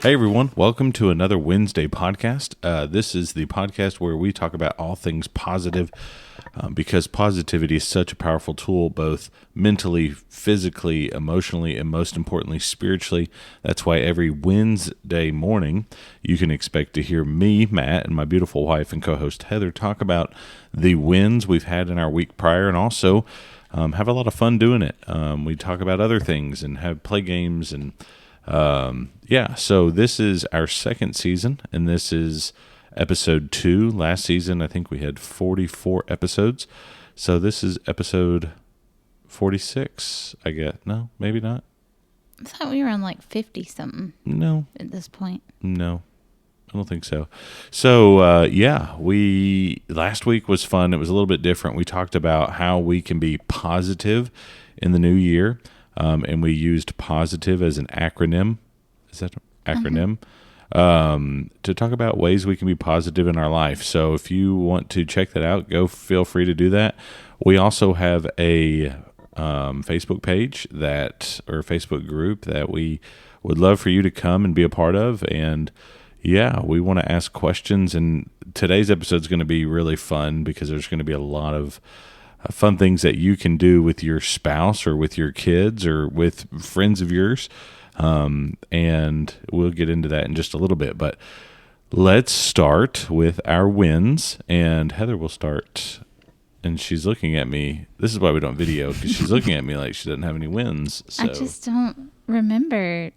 Hey everyone, welcome to another Wednesday podcast. This is the podcast where we talk about all things positive because positivity is such a powerful tool, both mentally, physically, emotionally, and most importantly, spiritually. That's why every Wednesday morning you can expect to hear me, Matt, and my beautiful wife and co-host Heather talk about the wins we've had in our week prior and also have a lot of fun doing it. We talk about other things and have play games and so this is our second season, and this is episode 2. Last season, I think we had 44 episodes. So this is episode 46, I guess. No, maybe not. I thought we were on like 50 something. No. At this point. No, I don't think so. So, last week was fun. It was a little bit different. We talked about how we can be positive in the new year. And we used positive as an acronym. Is that an acronym? To talk about ways we can be positive in our life. So if you want to check that out, feel free to do that. We also have a Facebook page or Facebook group that we would love for you to come and be a part of. And we want to ask questions. And today's episode is going to be really fun because there's going to be a lot of fun things that you can do with your spouse or with your kids or with friends of yours. And we'll get into that in just a little bit. But let's start with our wins. And Heather will start. And she's looking at me. This is why we don't video, because she's looking at me like she doesn't have any wins. So. I just don't remember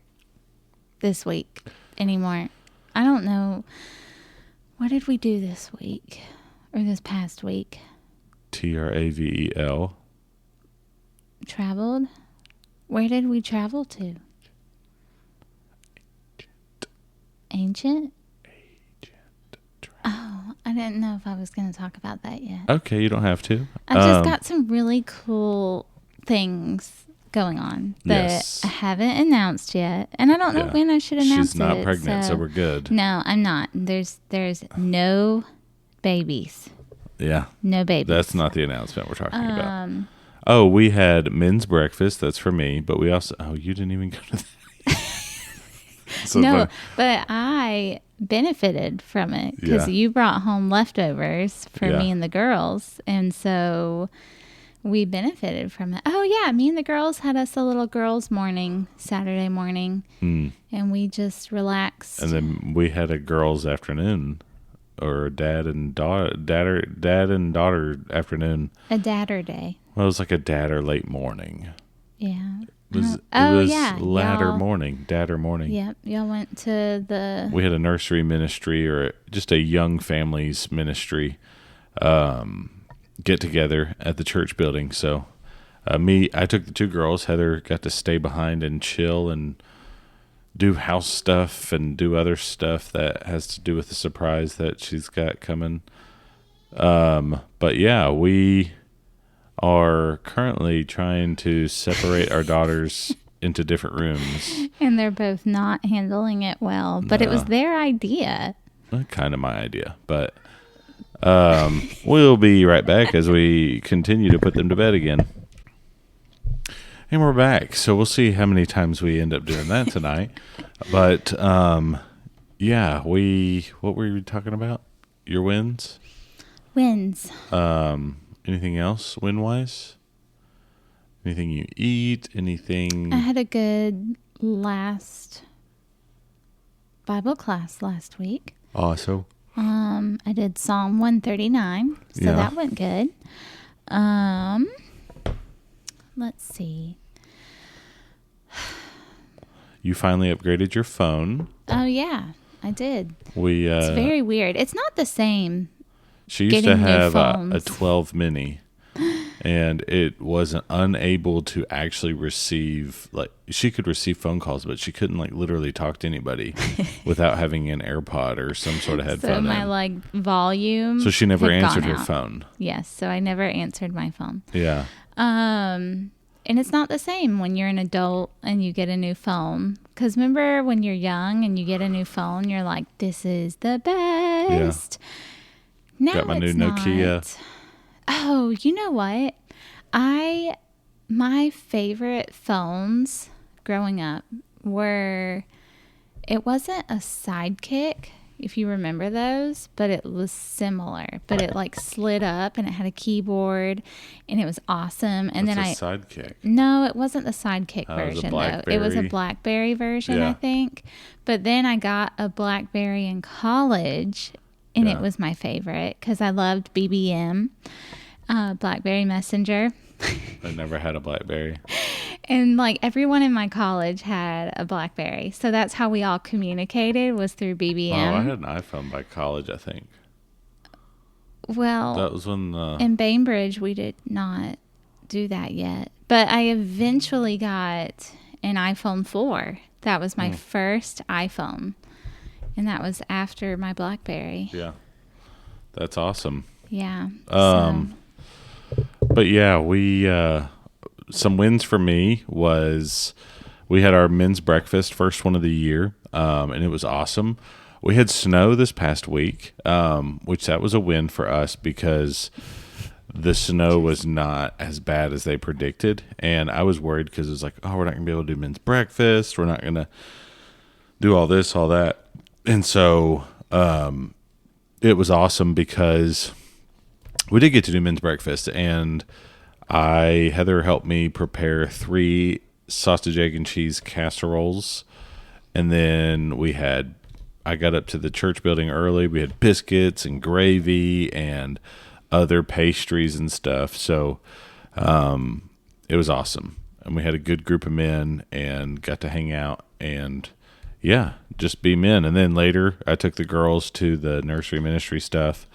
this week anymore. I don't know. What did we do this week or this past week? Travel. Traveled? Where did we travel to? Ancient? Oh, I didn't know if I was going to talk about that yet. Okay, you don't have to. I just got some really cool things going on that yes. I haven't announced yet. And I don't know when I should announce it. She's not pregnant, so we're good. No, I'm not. There's no babies. Yeah. No babies. That's not the announcement we're talking about. Oh, we had men's breakfast. That's for me. But we also... Oh, you didn't even go to that. So no, funny. But I benefited from it because you brought home leftovers for me and the girls. And so we benefited from it. Oh, yeah. Me and the girls had us a little girls' morning, Saturday morning. And we just relaxed. And then we had a girls' afternoon. Or dad and daughter afternoon. A dadder day. Well, it was like a dadder late morning. Yeah. It was dadder morning. Yep. Y'all went to we had a nursery ministry or just a young families ministry get together at the church building. So I took the 2 girls. Heather got to stay behind and chill and do house stuff and do other stuff that has to do with the surprise that she's got coming. But yeah, we are currently trying to separate our daughters into different rooms. And they're both not handling it well, but it was their idea. Kind of my idea, but we'll be right back as we continue to put them to bed again. And we're back, so we'll see how many times we end up doing that tonight. But, what were you talking about? Your wins? Wins. Anything else win-wise? Anything you eat? Anything? I had a good last Bible class last week. Awesome. I did Psalm 139, so that went good. Let's see. You finally upgraded your phone. Oh, yeah, I did. It's very weird. It's not the same. She used to have a 12 mini, and it wasn't unable to actually receive, she could receive phone calls, but she couldn't, literally talk to anybody without having an AirPod or some sort of headphone. So my, volume. So she never answered her phone. Yes, so I never answered my phone. Yeah. And it's not the same when you're an adult and you get a new phone. Because remember when you're young and you get a new phone, you're like, this is the best. Yeah. Now got my new Nokia. Oh, you know what? My favorite phones growing up were It wasn't a Sidekick, if you remember those, but it was similar. But it like slid up and it had a keyboard and it was awesome. And then Sidekick. No, it wasn't the Sidekick version though. It was a BlackBerry version, I think. But then I got a BlackBerry in college, and it was my favorite because I loved BBM, BlackBerry Messenger. I never had a BlackBerry. And like everyone in my college had a BlackBerry. So that's how we all communicated, was through BBM. Oh, I had an iPhone by college, I think. Well, that was when in Bainbridge we did not do that yet. But I eventually got an iPhone 4. That was my first iPhone. And that was after my BlackBerry. Yeah. That's awesome. Yeah. But yeah, we some wins for me was we had our men's breakfast, first one of the year, and it was awesome. We had snow this past week, which that was a win for us because the snow was not as bad as they predicted. And I was worried because it was like, oh, we're not going to be able to do men's breakfast. We're not going to do all this, all that. And so it was awesome because we did get to do men's breakfast, and Heather helped me prepare 3 sausage, egg, and cheese casseroles. And then I got up to the church building early. We had biscuits and gravy and other pastries and stuff. So it was awesome. And we had a good group of men and got to hang out and, just be men. And then later I took the girls to the nursery ministry stuff,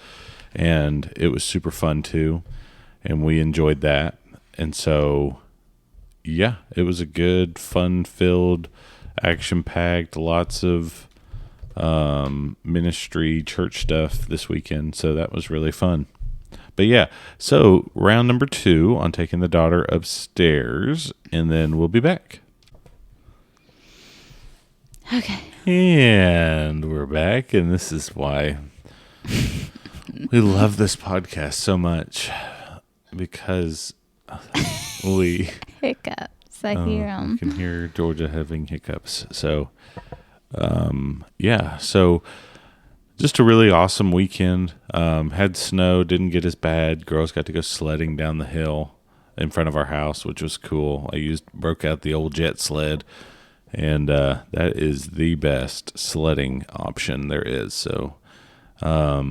and it was super fun too. And we enjoyed that. And so, it was a good, fun-filled, action-packed, lots of ministry, church stuff this weekend. So that was really fun. But so round number 2 on taking the daughter upstairs, and then we'll be back. Okay. And we're back, and this is why we love this podcast so much, because we hiccups. I hear them. You can hear Georgia having hiccups. So, so just a really awesome weekend. Had snow, didn't get as bad. Girls got to go sledding down the hill in front of our house, which was cool. Broke out the old jet sled, and that is the best sledding option there is. So, but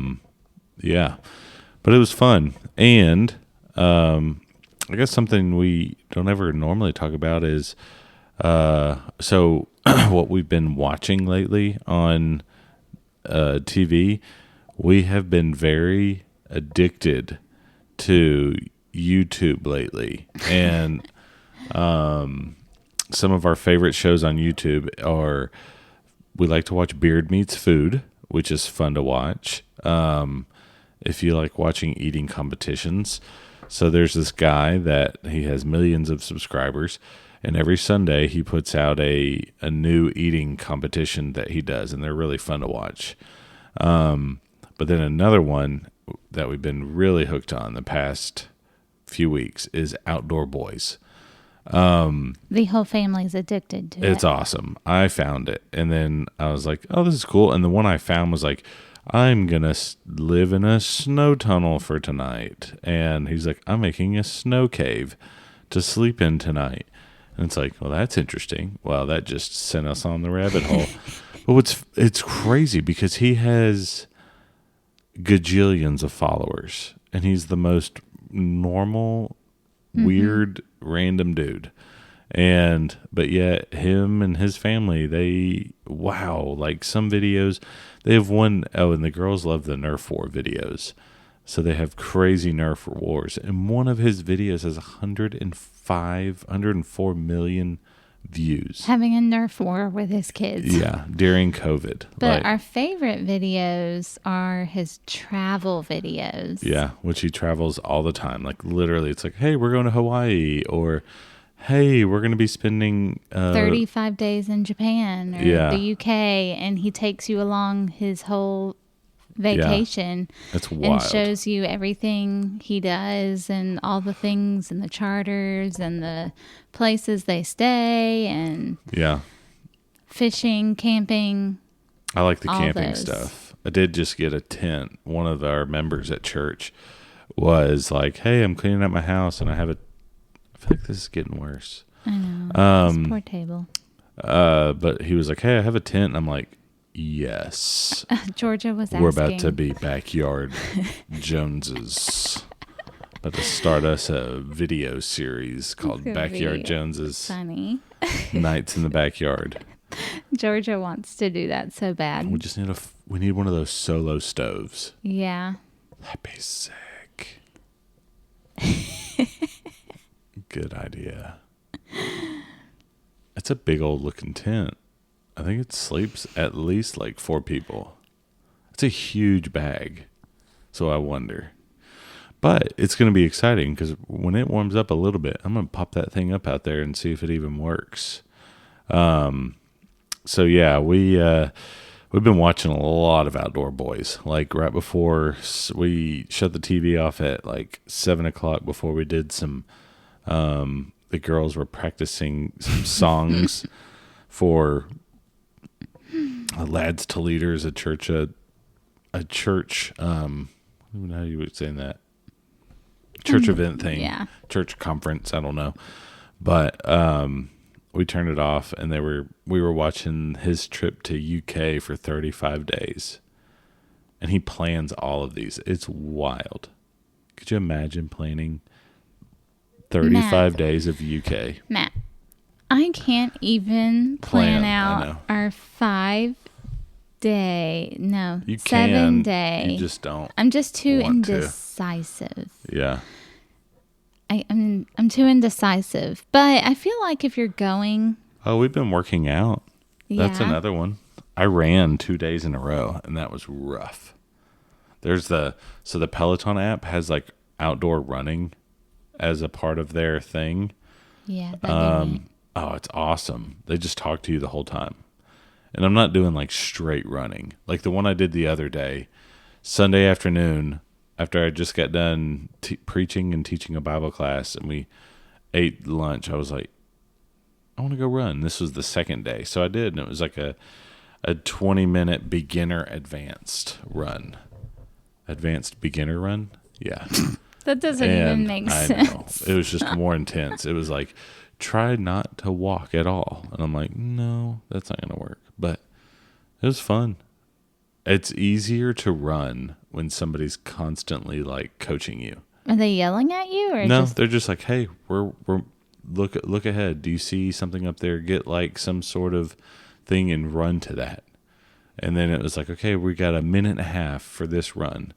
it was fun. And I guess something we don't ever normally talk about is so what we've been watching lately on TV. We have been very addicted to YouTube lately, and some of our favorite shows on YouTube are, we like to watch Beard Meets Food, which is fun to watch if you like watching eating competitions. So there's this guy that he has millions of subscribers, and every Sunday he puts out a new eating competition that he does, and they're really fun to watch. But then another one that we've been really hooked on the past few weeks is Outdoor Boys. The whole family's addicted to it. It's awesome. I found it, and then I was like, oh, this is cool. And the one I found was like, I'm going to live in a snow tunnel for tonight. And he's like, I'm making a snow cave to sleep in tonight. And it's like, well, that's interesting. Well, that just sent us on the rabbit hole. But it's crazy because he has gajillions of followers, and he's the most normal, weird, random dude. But yet him and his family, like some videos, they have one, and the girls love the Nerf war videos. So they have crazy Nerf wars. And one of his videos has 104 million views. Having a Nerf war with his kids. Yeah, during COVID. But our favorite videos are his travel videos. Yeah, which he travels all the time. Like literally, it's like, hey, we're going to Hawaii, or hey, we're going to be spending 35 days in Japan or the UK, and he takes you along his whole vacation. That's wild. And shows you everything he does and all the things and the charters and the places they stay and fishing, camping. I like the camping stuff. I did just get a tent. One of our members at church was like, "Hey, I'm cleaning up my house, and I feel like this is getting worse." I know. This poor table. But he was like, "Hey, I have a tent." And I'm like, "Yes." Georgia was asking. We're about to be backyard Joneses. About to start us a video series called Backyard Joneses. Funny. Nights in the backyard. Georgia wants to do that so bad. We just need we need one of those solo stoves. Yeah. That'd be sick. Good idea. It's a big old looking tent. I think it sleeps at least like 4 people. It's a huge bag. So I wonder. But it's going to be exciting because when it warms up a little bit, I'm going to pop that thing up out there and see if it even works. So yeah, we've been watching a lot of Outdoor Boys. Like right before we shut the TV off at like 7:00 before we did some, the girls were practicing some songs for Lads to Leaders, a church, I don't know how you would say that. Church event thing, church conference, I don't know, but we turned it off, and we were watching his trip to UK for 35 days, and he plans all of these. It's wild. Could you imagine planning 35 days of UK? Matt, I can't even plan out our 7-day. You 7-day. You just don't. I'm just too indecisive. Yeah. I'm too indecisive. But I feel like if you're going. Oh, we've been working out. Yeah. That's another one. I ran 2 days in a row, and that was rough. The Peloton app has like outdoor running as a part of their thing. Yeah. Oh, it's awesome. They just talk to you the whole time. And I'm not doing like straight running. Like the one I did the other day, Sunday afternoon, after I just got done preaching and teaching a Bible class, and we ate lunch, I was like, I want to go run. This was the second day. So I did, and it was like a 20-minute beginner advanced run. Advanced beginner run? Yeah. That doesn't even make sense. It was just more intense. It was like, try not to walk at all. And I'm like, no, that's not going to work. But it was fun. It's easier to run when somebody's constantly like coaching you. Are they yelling at you, or no? They're just like, hey, we're look ahead. Do you see something up there? Get like some sort of thing and run to that. And then it was like, okay, we got 1.5 minutes for this run.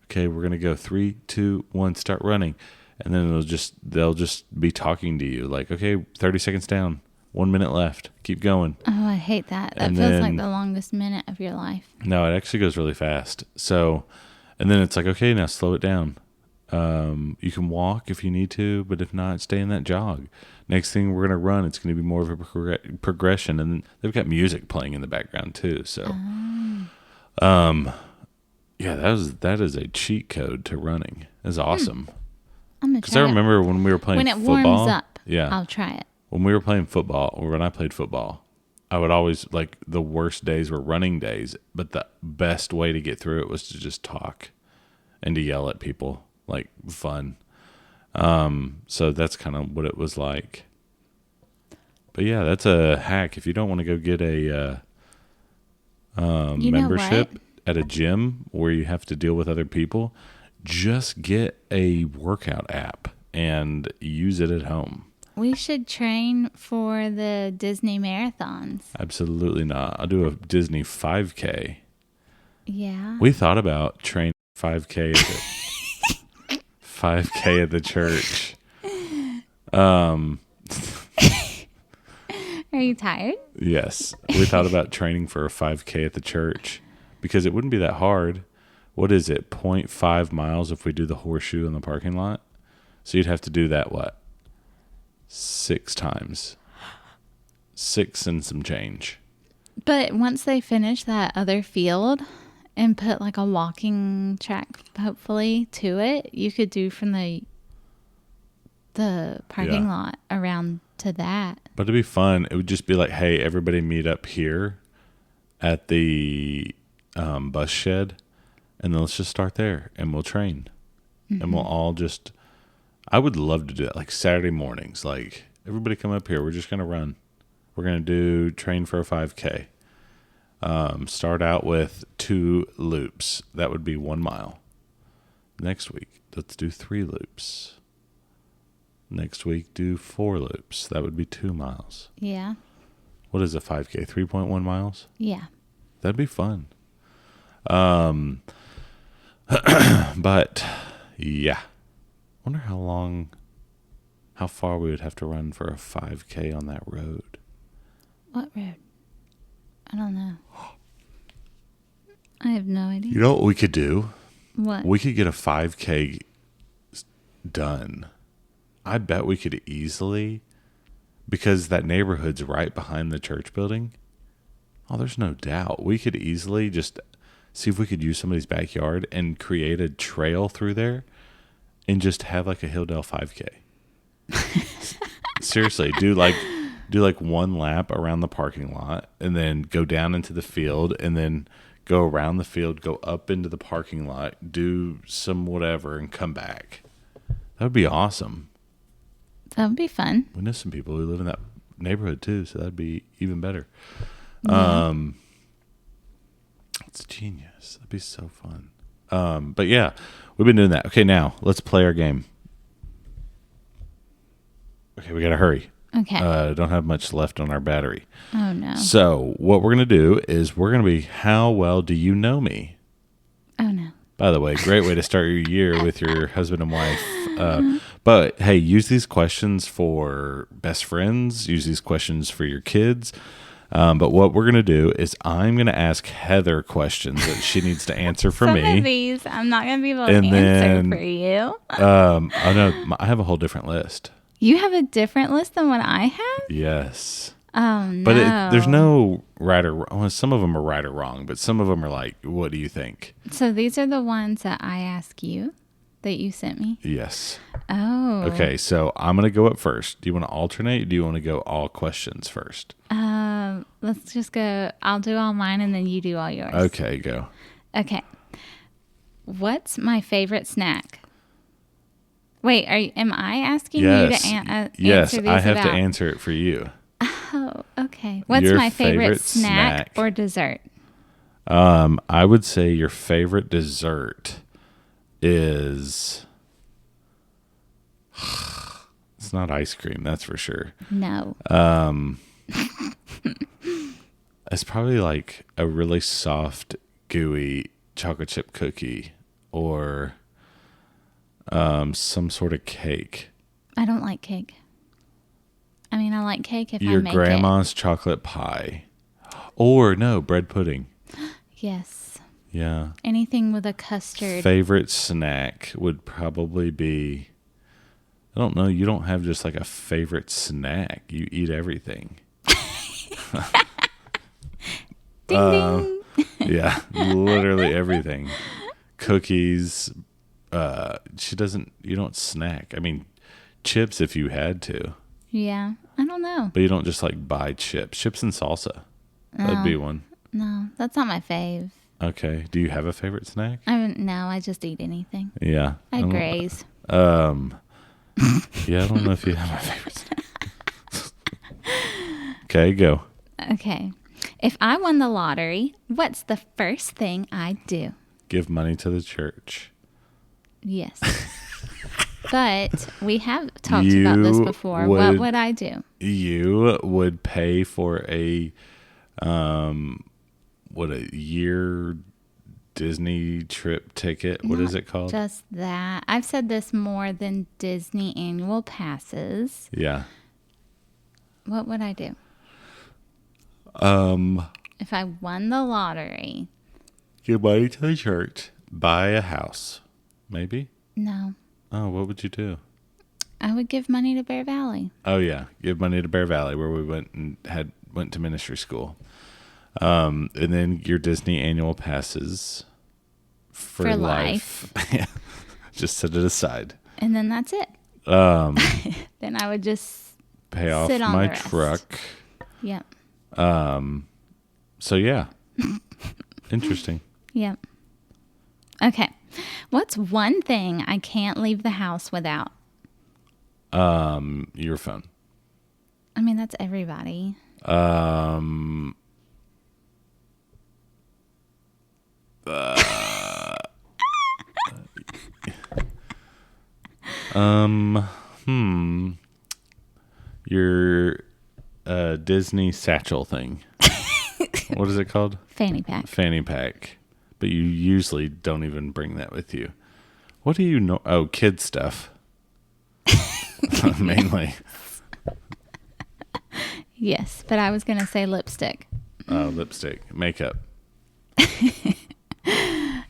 Okay, we're gonna go 3, 2, 1, start running. And then they'll just be talking to you like, okay, 30 seconds down, 1 minute left, keep going. Oh, I hate that. That feels like the longest minute of your life. No, it actually goes really fast. So, and then it's like, okay, now slow it down. You can walk if you need to, but if not, stay in that jog. Next thing we're going to run, it's going to be more of a progression. And they've got music playing in the background too. So, yeah, that is a cheat code to running. It's awesome. Because I remember when we were playing football. When it warms up, I'll try it. When we were playing football, or when I played football, I would always, like, the worst days were running days, but the best way to get through it was to just talk and to yell at people, like, fun. So that's kind of what it was like. But yeah, that's a hack. If you don't want to go get a membership at a gym where you have to deal with other people, just get a workout app and use it at home. We should train for the Disney marathons. Absolutely not. I'll do a Disney 5K. Yeah. We thought about training 5K at the church. Are you tired? Yes. We thought about training for a 5K at the church because it wouldn't be that hard. What is it? 0.5 miles if we do the horseshoe in the parking lot? So you'd have to do that, 6 times. 6 and some change. But once they finish that other field and put like a walking track, hopefully, to it, you could do from the parking lot around to that. But it'd be fun. It would just be like, hey, everybody meet up here at the bus shed, and then let's just start there, and we'll train. And we'll all just, I would love to do that, like Saturday mornings. Like, everybody come up here. We're just going to run. We're going to train for a 5K. Start out with 2 loops. That would be 1 mile. Next week, let's do 3 loops. Next week, do 4 loops. That would be 2 miles. Yeah. What is a 5K? 3.1 miles? Yeah. That'd be fun. But yeah, wonder how far we would have to run for a 5K on that road. What road? I don't know. I have no idea. You know what we could do? What? We could get a 5K done. I bet we could easily, because that neighborhood's right behind the church building. Oh, there's no doubt. We could easily just see if we could use somebody's backyard and create a trail through there and just have like a Hilldale 5K. Seriously, do like 1 lap around the parking lot and then go down into the field and then go around the field, go up into the parking lot, do some whatever and come back. That would be awesome. That would be fun. We know some people who live in that neighborhood too, so that'd be even better. Yeah. It's genius. That'd be so fun. But yeah, we've been doing that. Okay, now let's play our game. Okay, we gotta hurry. Okay. Don't have much left on our battery. Oh no. So what we're gonna do is we're gonna be, how well do you know me? Oh no. By the way, great way to start your year with your husband and wife. But hey, use these questions for best friends. Use these questions for your kids. But what we're going to do is I'm going to ask Heather questions that she needs to answer for me. Some of these I'm not going to be able to answer for you. Oh no, I have a whole different list. You have a different list than what I have? Yes. Oh, no. But there's no right or wrong. Well, some of them are right or wrong, but some of them are like, what do you think? So these are the ones that I ask you that you sent me? Yes. Oh. Okay, so I'm going to go up first. Do you want to alternate? Or do you want to go all questions first? Let's just go. I'll do all mine and then you do all yours. Okay, go. Okay. What's my favorite snack? Wait, am I asking you to answer these? Yes, I have to answer it for you. Oh, okay. What's Your my favorite snack or dessert? I would say your favorite dessert is... It's not ice cream, that's for sure. No. It's probably like a really soft, gooey chocolate chip cookie or some sort of cake. I don't like cake. I mean, I like cake if I Your make grandma's chocolate pie. Or, no, bread pudding. Yes. Yeah. Anything with a custard. Favorite snack would probably be... I don't know. You don't have just like a favorite snack. You eat everything. Ding, ding. Yeah, literally everything. Cookies. You don't snack. I mean, chips if you had to. Yeah, I don't know. But you don't just like buy chips. Chips and salsa. That'd be one. No, that's not my fave. Okay. Do you have a favorite snack? No, I just eat anything. Yeah. I graze. Yeah, I don't know if you have my favorite snack. Okay, go. Okay. If I won the lottery, what's the first thing I'd do? Give money to the church. Yes. But we have talked about this before. What would I do? You would pay for a year Disney trip ticket. What is it called? Just that. I've said this more than Disney annual passes. Yeah. What would I do? If I won the lottery. Give money to the church. Buy a house. Maybe? No. Oh, what would you do? I would give money to Bear Valley. Oh yeah, give money to Bear Valley where we went to ministry school. And then your Disney annual passes for life. Just set it aside. And then that's it. Then I would just pay off Sit on my the rest. truck. Yep. So yeah. Interesting. Yep. Okay. What's one thing I can't leave the house without? Your phone. I mean, that's everybody. Your Disney satchel thing. What is it called? Fanny pack. Fanny pack. But you usually don't even bring that with you. What do you know? Oh, kid stuff. Mainly. Yes, but I was going to say lipstick. Lipstick. Makeup.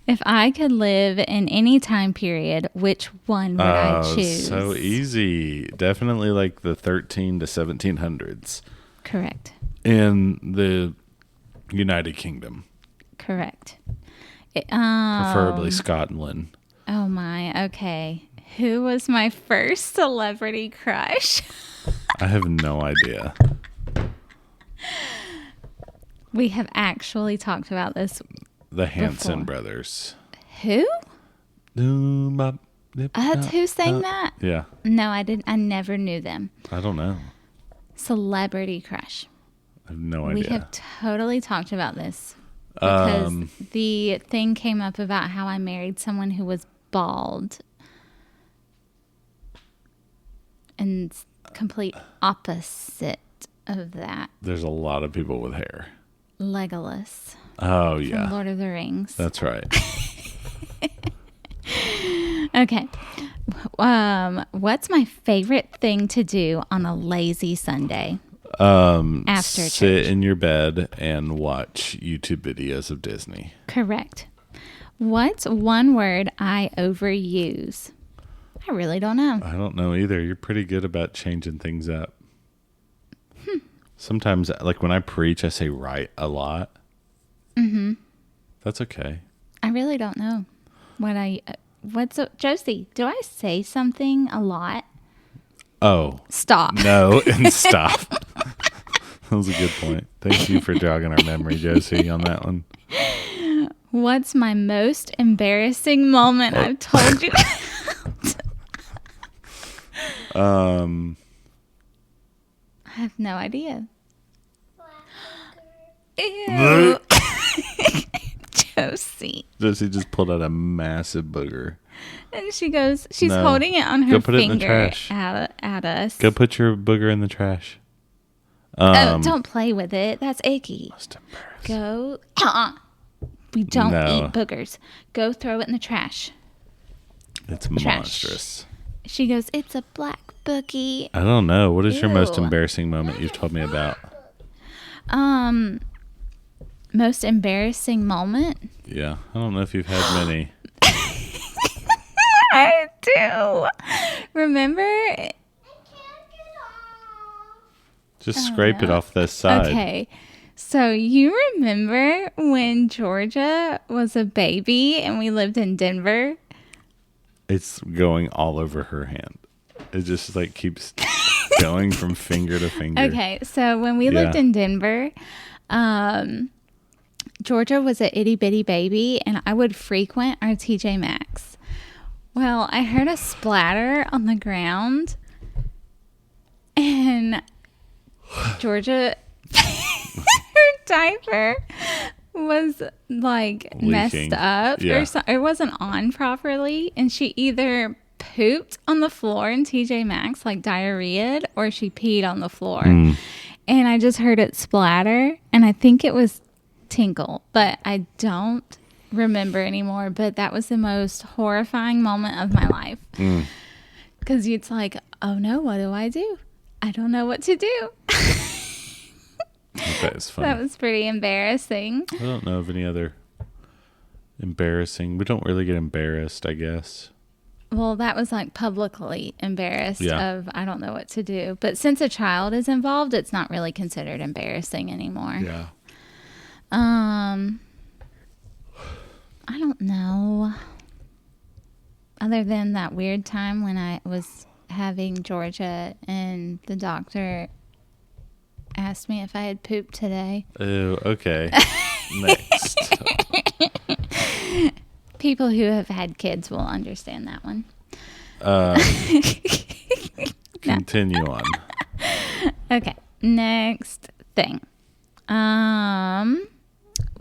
If I could live in any time period, which one would I choose? So easy. Definitely like the 13 to 1700s. Correct. In the United Kingdom. Correct. Preferably Scotland. Oh my, okay. Who was my first celebrity crush? I have no idea. We have actually talked about this. The Hanson brothers. Who? Who sang that? Yeah. No, I didn't. I never knew them. I don't know. Celebrity crush. I have no idea. We have totally talked about this because the thing came up about how I married someone who was bald and complete opposite of that. There's a lot of people with hair. Legolas. Oh, yeah. From Lord of the Rings. That's right. Okay. What's my favorite thing to do on a lazy Sunday? After sit church. in your bed and watch YouTube videos of Disney. Correct. What's one word I overuse? I really don't know. I don't know either. You're pretty good about changing things up. Sometimes, like when I preach, I say right a lot. Mm-hmm. That's okay. I really don't know Josie, do I say something a lot? Oh. Stop. No, and stop. That was a good point. Thank you for jogging our memory, Josie, on that one. What's my most embarrassing moment I've told you about? I have no idea. Ew. Josie just pulled out a massive booger. And she's holding it on her Go put it in the finger trash. at us. Go put your booger in the trash. Don't play with it. That's icky. Most embarrassing. Go. We don't eat boogers. Go throw it in the trash. It's monstrous. She goes, it's a black boogie. I don't know. What is your most Ew. embarrassing moment you've told me about? Most embarrassing moment? Yeah. I don't know if you've had many. I do. Remember? Just scrape it off this side. Okay. So you remember when Georgia was a baby and we lived in Denver? It's going all over her hand. It just like keeps going from finger to finger. Okay. So when we lived in Denver, Georgia was an itty bitty baby and I would frequent our TJ Maxx. Well, I heard a splatter on the ground and Georgia, her diaper was like Leaking. messed up or it wasn't on properly. And she either pooped on the floor in TJ Maxx, like diarrheaed, or she peed on the floor. And I just heard it splatter and I think it was tinkle, but I don't remember anymore. But that was the most horrifying moment of my life. Because it's like, oh no, what do? I don't know what to do. That is funny. That was pretty embarrassing. I don't know of any other embarrassing. We don't really get embarrassed, I guess. Well, that was like publicly embarrassed of I don't know what to do. But since a child is involved, it's not really considered embarrassing anymore. Yeah. I don't know. Other than that weird time when I was having Georgia, and the doctor asked me if I had pooped today. Oh, okay. Next. People who have had kids will understand that one. Continue on. Okay, next thing.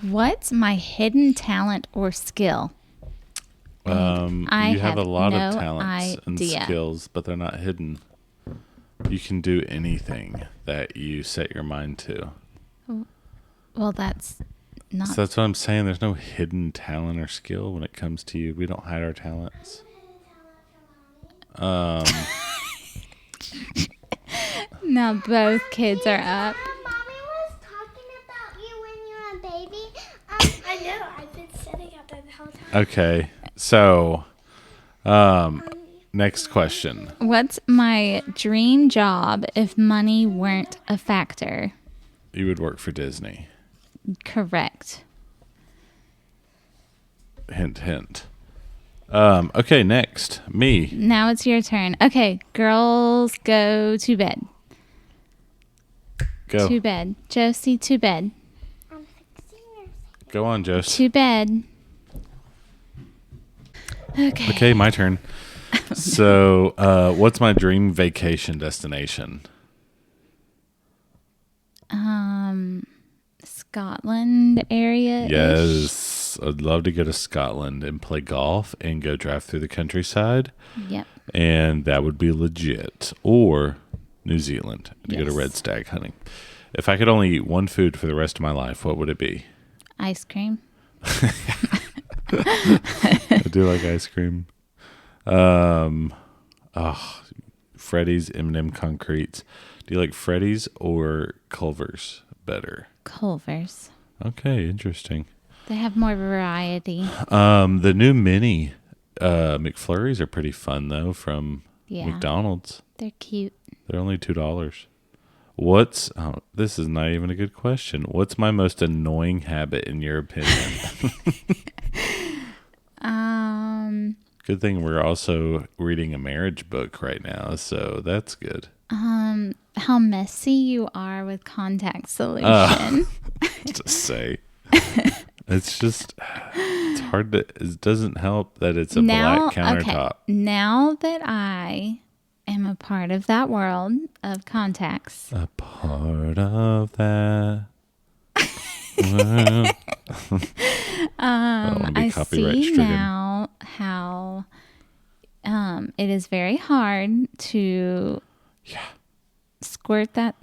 What's my hidden talent or skill? You have a lot of no talents and idea. skills, but they're not hidden. You can do anything that you set your mind to. Well, that's not. So that's what I'm saying. There's no hidden talent or skill when it comes to you. We don't hide our talents. Now both kids are up. Mommy was talking about you when you were a baby. I know. I've been sitting out there the whole time. Okay. So, next question. What's my dream job if money weren't a factor? You would work for Disney. Correct. Hint, hint. Okay, next. Me. Now it's your turn. Okay, girls, go to bed. Go. To bed. Josie, to bed. I'm fixing yours. Go on, Joseph. To bed. Okay. Okay, my turn. So, what's my dream vacation destination? Scotland area. Yes. I'd love to go to Scotland and play golf and go drive through the countryside. Yep. And that would be legit. Or New Zealand to go to Yes. red stag hunting. If I could only eat one food for the rest of my life, what would it be? Ice cream. I do like ice cream. Freddy's M&M Concretes. Do you like Freddy's or Culver's better? Culver's. Okay, interesting. They have more variety. The new mini McFlurries are pretty fun though from Yeah. McDonald's. They're cute. They're only $2. What's this is not even a good question. What's my most annoying habit in your opinion? Good thing we're also reading a marriage book right now, so that's good. How messy you are with contact solution. To say. It's hard to, it doesn't help that it's a black countertop. Okay. Now that I am a part of that world of contacts, A part of that. world. I see now how it is very hard to squirt that.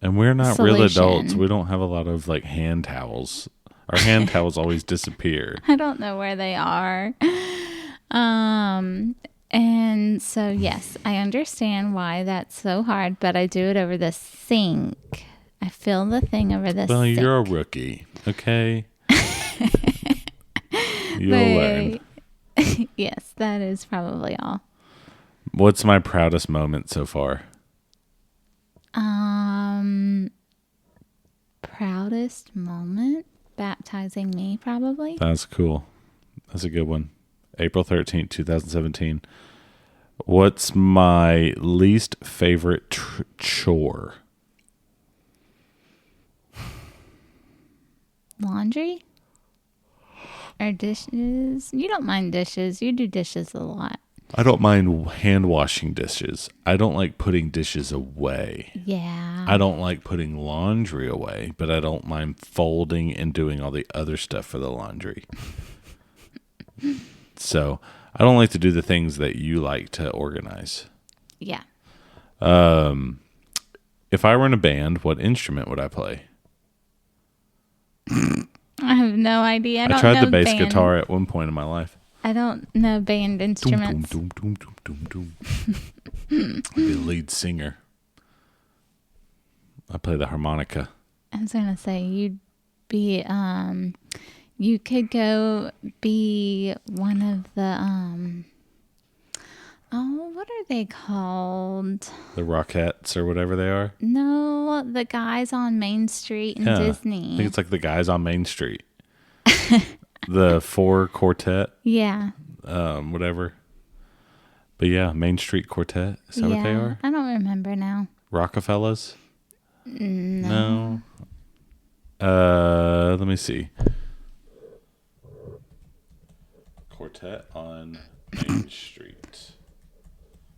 And we're not real solution. adults. We don't have a lot of like hand towels. Our hand towels always disappear. I don't know where they are. And so, yes, I understand why that's so hard, but I do it over the sink. I fill the thing over the Well, sink. you're a rookie, okay? You'll learn. Yes, that is probably all. What's my proudest moment so far? Proudest moment? Baptizing me, probably. That's cool. That's a good one. April 13th, 2017. What's my least favorite chore? Laundry? Or dishes? You don't mind dishes. You do dishes a lot. I don't mind hand washing dishes. I don't like putting dishes away. Yeah. I don't like putting laundry away, but I don't mind folding and doing all the other stuff for the laundry. So I don't like to do the things that you like to organize. Yeah. If I were in a band, what instrument would I play? I have no idea. I tried know the bass band. guitar at one point in my life. I don't know band instruments. Doom, doom, doom, doom, doom, doom. I'd be the lead singer. I play the harmonica. I was gonna say you'd be you could go be one of the what are they called? The Rockettes or whatever they are. No, the guys on Main Street in I Disney. think it's like the guys on Main Street. The Four Quartet, Yeah. whatever. But yeah, Main Street Quartet. Is that what they are? I don't remember now. Rockefellers? No. Let me see. Quartet on Main Street.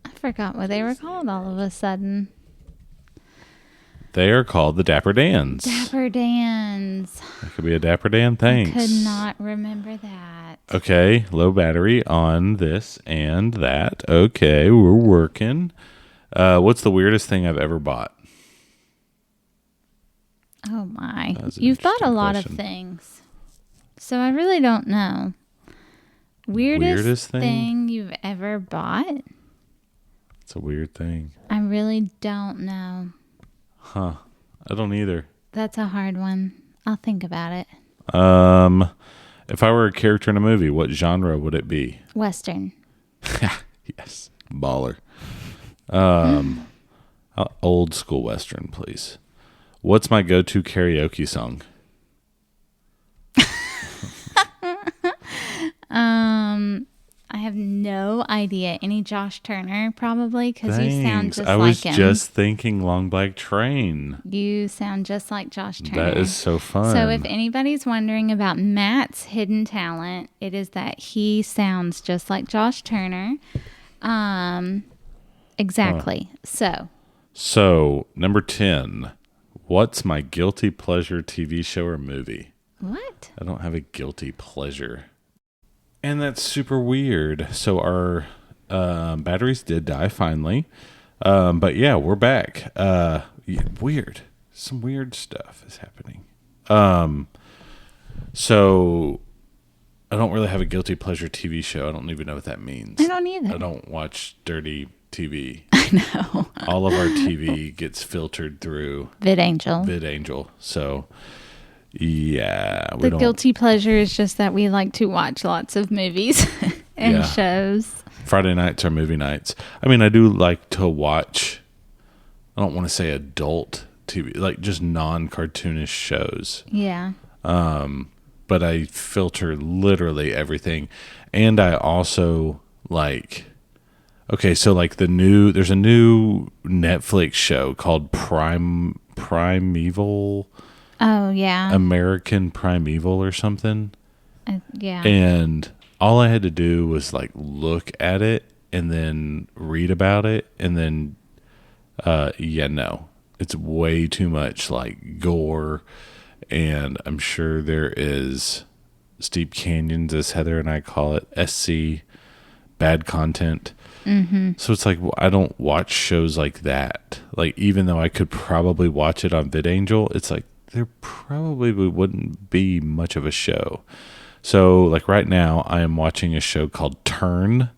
I forgot what they were called all of a sudden. They are called the Dapper Dans. Dapper Dans. That could be a Dapper Dan. Thanks. I could not remember that. Okay, low battery on this and that. Okay, we're working. What's the weirdest thing I've ever bought? Oh my. That's an You've bought a interesting lot question. of things. So I really don't know. Weirdest thing you've ever bought? It's a weird thing. I really don't know. Huh. I don't either. That's a hard one. I'll think about it. If I were a character in a movie, what genre would it be? Western. Yes. Baller. Old school Western, please. What's my go-to karaoke song? I have no idea. Any Josh Turner, probably, because you sound just like him. I was just thinking Long Black Train. You sound just like Josh Turner. That is so fun. So if anybody's wondering about Matt's hidden talent, it is that he sounds just like Josh Turner. Exactly. So, number 10. What's my guilty pleasure TV show or movie? What? I don't have a guilty pleasure. And that's super weird. So our batteries did die finally. But yeah, we're back. Weird. Some weird stuff is happening. So I don't really have a guilty pleasure TV show. I don't even know what that means. I don't either. I don't watch dirty TV. I know. All of our TV gets filtered through VidAngel. So yeah, the guilty pleasure is just that we like to watch lots of movies and shows. Friday nights are movie nights. I mean, I do like to watch, I don't want to say adult TV, like just non-cartoonish shows. Yeah. But I filter literally everything. And I also like, okay, so like there's a new Netflix show called Primeval. Oh, yeah. American Primeval or something. Yeah. And all I had to do was like look at it and then read about it. And then, no, it's way too much like gore. And I'm sure there is steep canyons, as Heather and I call it, SC, bad content. Mm-hmm. So it's like, well, I don't watch shows like that. Like, even though I could probably watch it on VidAngel, it's like, there probably wouldn't be much of a show. So, like right now, I am watching a show called Turn,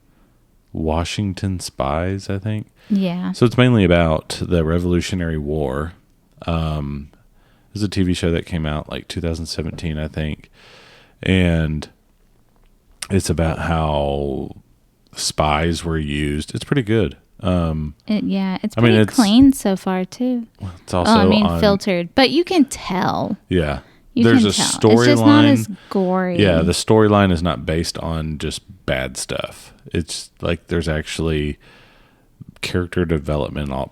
Washington Spies, I think. Yeah. So it's mainly about the Revolutionary War. There's a TV show that came out like 2017, I think. And it's about how spies were used. It's pretty good. It's pretty clean so far too. It's also filtered, but you can tell. Yeah, there's a storyline. It's just not as gory. Yeah, the storyline is not based on just bad stuff. It's like there's actually character development, all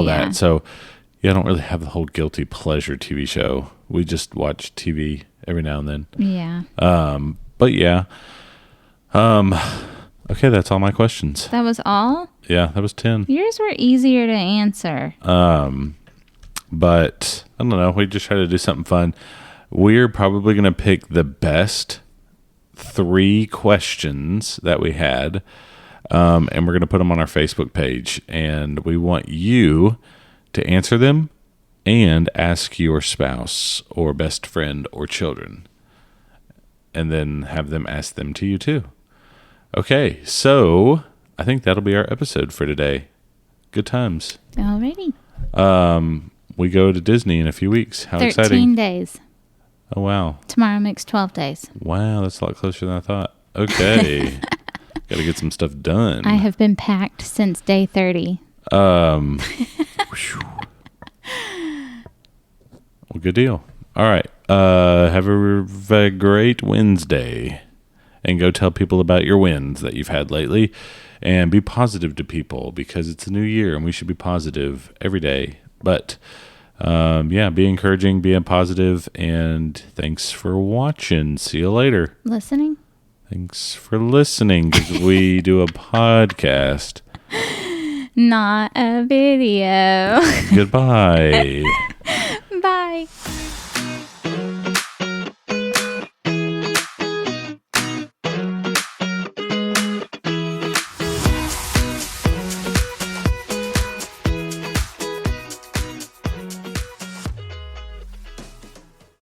that. So yeah, I don't really have the whole guilty pleasure TV show. We just watch TV every now and then. Yeah. But yeah. Okay, that's all my questions. That was all? Yeah, that was 10. Yours were easier to answer. But I don't know. We just try to do something fun. We're probably going to pick the best 3 questions that we had, and we're going to put them on our Facebook page. And we want you to answer them and ask your spouse or best friend or children, and then have them ask them to you too. Okay, so I think that'll be our episode for today. Good times. Alrighty. We go to Disney in a few weeks. How 13 exciting. 13 days. Oh, wow. Tomorrow makes 12 days. Wow, that's a lot closer than I thought. Okay. Got to get some stuff done. I have been packed since day 30. Well, good deal. All right. Have a great Wednesday. And go tell people about your wins that you've had lately. and be positive to people because it's a new year and we should be positive every day. But be encouraging, being positive, and thanks for watching. See you later. Listening? Thanks for listening because we do a podcast. Not a video. Goodbye. Bye.